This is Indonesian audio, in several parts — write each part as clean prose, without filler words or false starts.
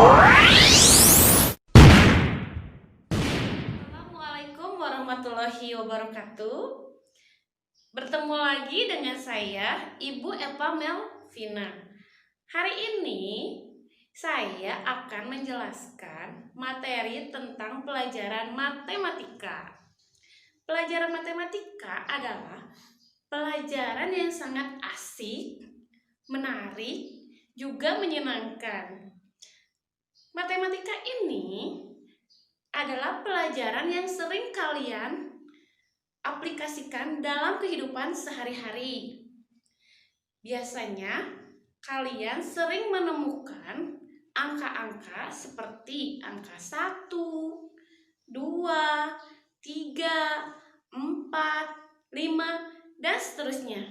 Assalamualaikum warahmatullahi wabarakatuh. Bertemu lagi dengan saya, Ibu Eva Melvina. Hari ini saya akan menjelaskan materi tentang pelajaran matematika. Pelajaran matematika adalah pelajaran yang sangat asik, menarik, juga menyenangkan. Matematika ini adalah pelajaran yang sering kalian aplikasikan dalam kehidupan sehari-hari. Biasanya kalian sering menemukan angka-angka seperti angka 1, 2, 3, 4, 5, dan seterusnya.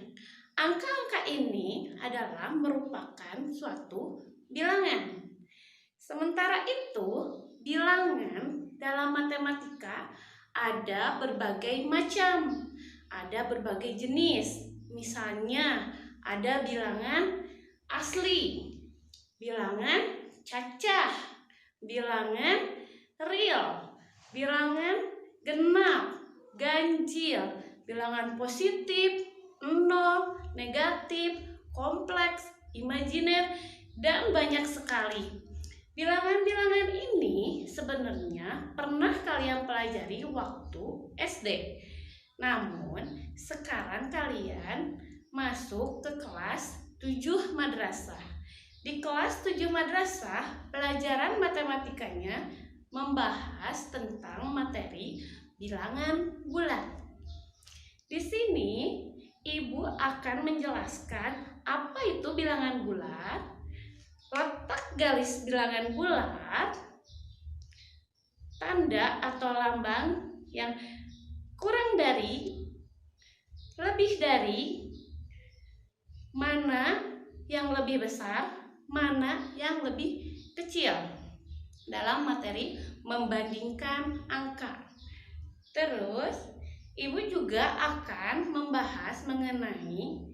Angka-angka ini adalah merupakan suatu bilangan. Sementara itu, bilangan dalam matematika ada berbagai macam, ada berbagai jenis. Misalnya, ada bilangan asli, bilangan cacah, bilangan real, bilangan genap, ganjil, bilangan positif, nol, negatif, kompleks, imajiner, dan banyak sekali. Bilangan-bilangan ini sebenarnya pernah kalian pelajari waktu SD. Namun, sekarang kalian masuk ke kelas 7 madrasah. Di kelas 7 madrasah, pelajaran matematikanya membahas tentang materi bilangan bulat. Di sini, Ibu akan menjelaskan apa itu bilangan bulat, letak garis bilangan bulat, tanda atau lambang yang kurang dari, lebih dari, mana yang lebih besar, mana yang lebih kecil dalam materi membandingkan angka. Terus, Ibu juga akan membahas mengenai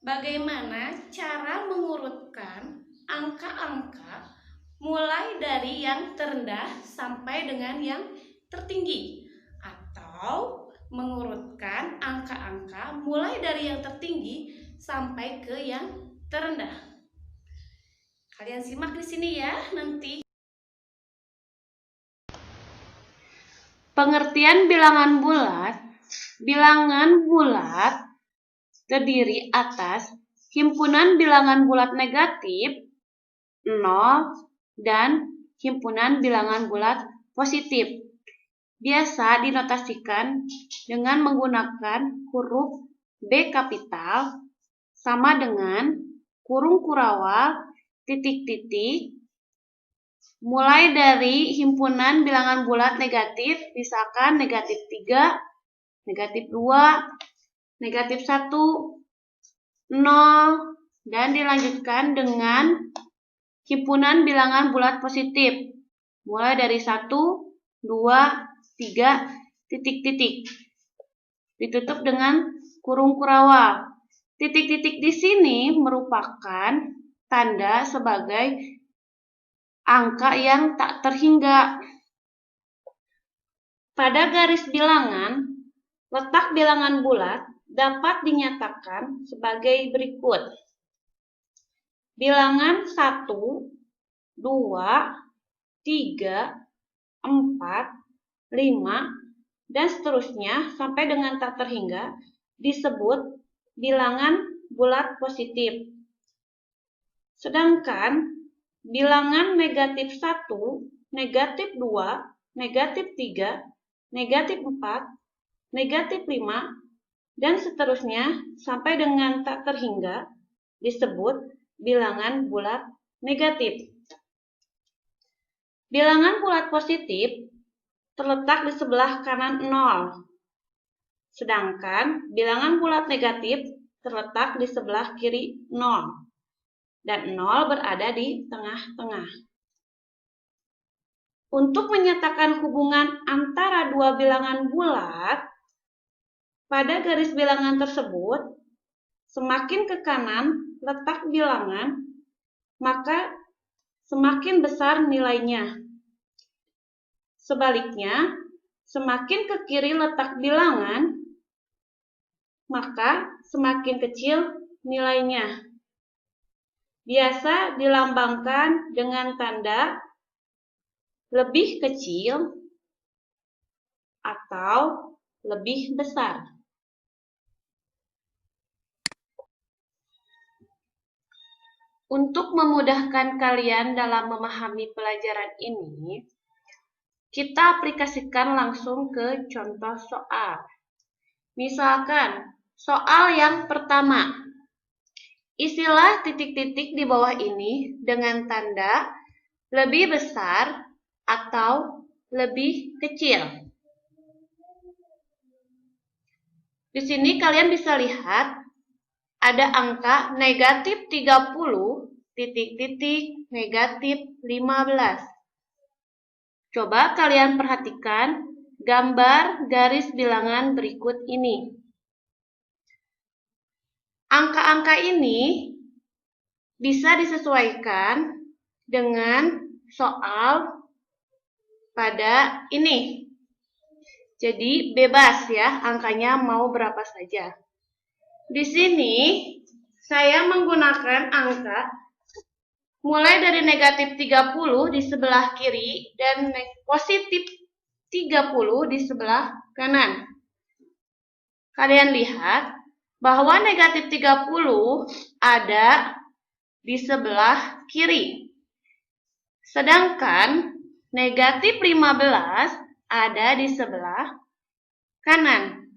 bagaimana cara mengurutkan angka-angka mulai dari yang terendah sampai dengan yang tertinggi, atau mengurutkan angka-angka mulai dari yang tertinggi sampai ke yang terendah. Kalian simak di sini ya nanti. Pengertian bilangan bulat. Bilangan bulat terdiri atas himpunan bilangan bulat negatif 0 dan himpunan bilangan bulat positif. Biasa dinotasikan dengan menggunakan huruf B kapital sama dengan kurung kurawal, titik-titik. Mulai dari himpunan bilangan bulat negatif, misalkan negatif 3, negatif 2, negatif 1, 0, dan dilanjutkan dengan himpunan bilangan bulat positif. Mulai dari 1, 2, 3, titik-titik. Ditutup dengan kurung kurawal. Titik-titik di sini merupakan tanda sebagai angka yang tak terhingga. Pada garis bilangan, letak bilangan bulat dapat dinyatakan sebagai berikut. Bilangan 1, 2, 3, 4, 5, dan seterusnya sampai dengan tak terhingga disebut bilangan bulat positif. Sedangkan bilangan negatif 1, negatif 2, negatif 3, negatif 4, negatif 5, dan seterusnya sampai dengan tak terhingga disebut bilangan bulat negatif. Bilangan bulat positif terletak di sebelah kanan 0. Sedangkan bilangan bulat negatif terletak di sebelah kiri 0. Dan 0 berada di tengah-tengah. Untuk menyatakan hubungan antara dua bilangan bulat, pada garis bilangan tersebut, semakin ke kanan letak bilangan, maka semakin besar nilainya. Sebaliknya, semakin ke kiri letak bilangan, maka semakin kecil nilainya. Biasa dilambangkan dengan tanda lebih kecil atau lebih besar. Untuk memudahkan kalian dalam memahami pelajaran ini, kita aplikasikan langsung ke contoh soal. Misalkan, soal yang pertama. Isilah titik-titik di bawah ini dengan tanda lebih besar atau lebih kecil. Di sini kalian bisa lihat ada angka negatif 30, titik-titik, negatif 15. Coba kalian perhatikan gambar garis bilangan berikut ini. Angka-angka ini bisa disesuaikan dengan soal pada ini. Jadi bebas ya, angkanya mau berapa saja. Di sini saya menggunakan angka mulai dari negatif 30 di sebelah kiri dan positif 30 di sebelah kanan. Kalian lihat bahwa negatif 30 ada di sebelah kiri. Sedangkan negatif 15 ada di sebelah kanan.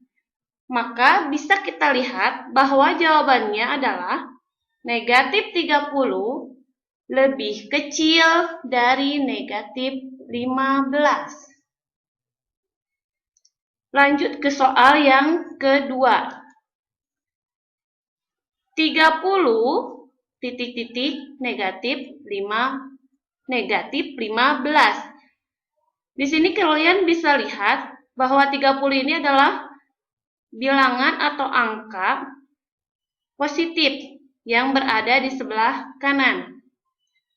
Maka bisa kita lihat bahwa jawabannya adalah negatif 30 lebih kecil dari negatif 15. Lanjut ke soal yang kedua. 30 titik-titik negatif 15. Di sini kalian bisa lihat bahwa 30 ini adalah bilangan atau angka positif yang berada di sebelah kanan.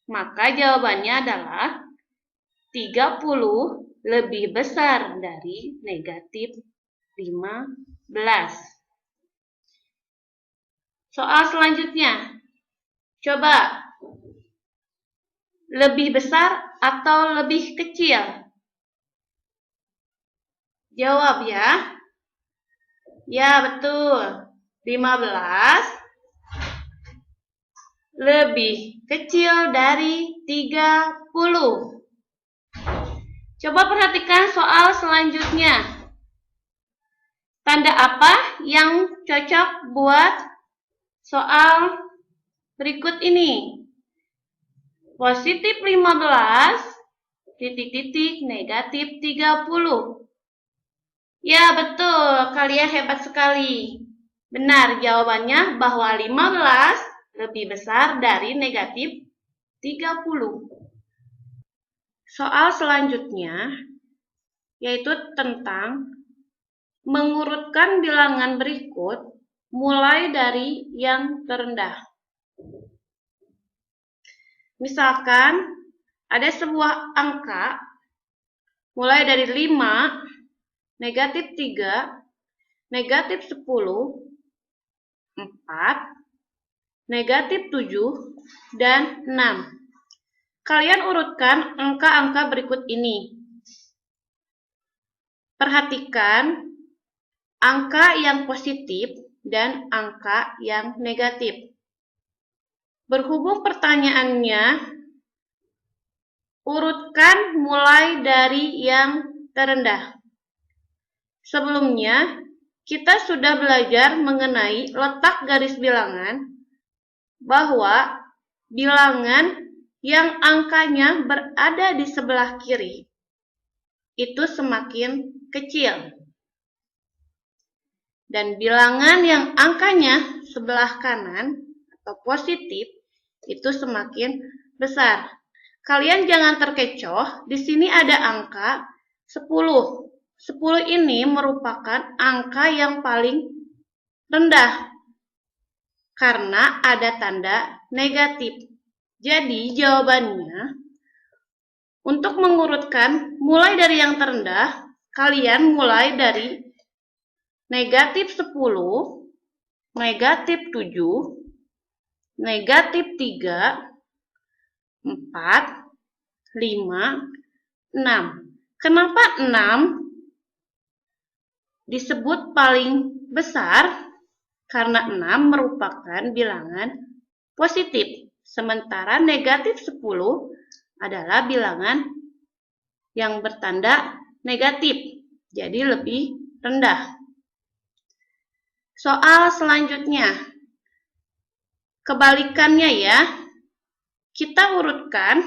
Maka jawabannya adalah 30 lebih besar dari negatif 15. Soal selanjutnya. Coba lebih besar atau lebih kecil? Jawab ya. Ya, betul. 15 lebih kecil dari 30. Coba perhatikan soal selanjutnya. Tanda apa yang cocok buat soal berikut ini? Positif 15, titik-titik, negatif 30. Ya, betul. Kalian hebat sekali. Benar, jawabannya bahwa 15 lebih besar dari negatif 30. Soal selanjutnya yaitu tentang mengurutkan bilangan berikut mulai dari yang terendah. Misalkan ada sebuah angka mulai dari 5, negatif 3, negatif 10, 4, negatif 7, dan 6. Kalian urutkan angka-angka berikut ini. Perhatikan angka yang positif dan angka yang negatif. Berhubung pertanyaannya, urutkan mulai dari yang terendah. Sebelumnya, kita sudah belajar mengenai letak garis bilangan, bahwa bilangan yang angkanya berada di sebelah kiri itu semakin kecil. Dan bilangan yang angkanya sebelah kanan atau positif itu semakin besar. Kalian jangan terkecoh, di sini ada angka 10. 10 ini merupakan angka yang paling rendah karena ada tanda negatif. Jadi jawabannya, untuk mengurutkan mulai dari yang terendah, kalian mulai dari negatif 10, negatif 7, negatif 3, 4, 5, 6. Kenapa 6 disebut paling besar? Karena 6 merupakan bilangan positif, sementara negatif 10 adalah bilangan yang bertanda negatif, jadi lebih rendah. Soal selanjutnya, kebalikannya ya, kita urutkan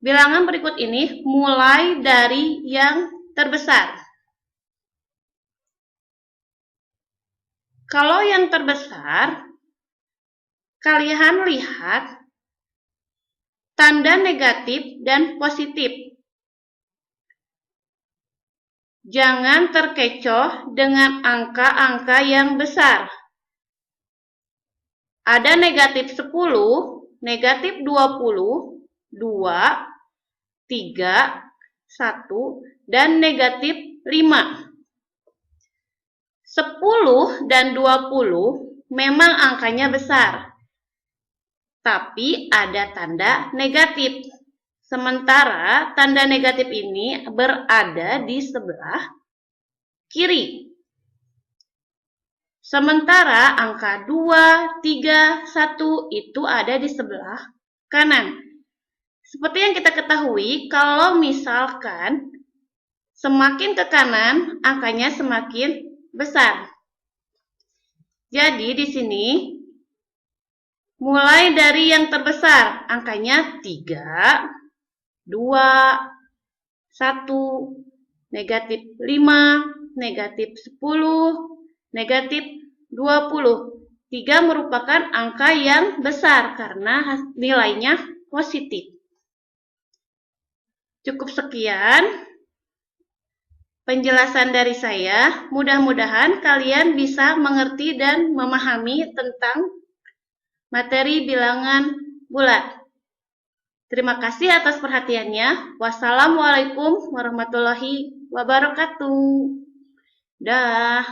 bilangan berikut ini mulai dari yang terbesar. Kalau yang terbesar, kalian lihat tanda negatif dan positif. Jangan terkecoh dengan angka-angka yang besar. Ada negatif 10, negatif 20, 2, 3, 1, dan negatif 5. 10 dan 20 memang angkanya besar, tapi ada tanda negatif. Sementara tanda negatif ini berada di sebelah kiri. Sementara angka 2, 3, 1 itu ada di sebelah kanan. Seperti yang kita ketahui, kalau misalkan semakin ke kanan, angkanya semakin besar. Jadi di sini mulai dari yang terbesar, angkanya 3, 2, 1, negatif 5, negatif 10, negatif 20. 3 merupakan angka yang besar karena nilainya positif. Cukup sekian penjelasan dari saya. Mudah-mudahan kalian bisa mengerti dan memahami tentang materi bilangan bulat. Terima kasih atas perhatiannya. Wassalamualaikum warahmatullahi wabarakatuh. Dah.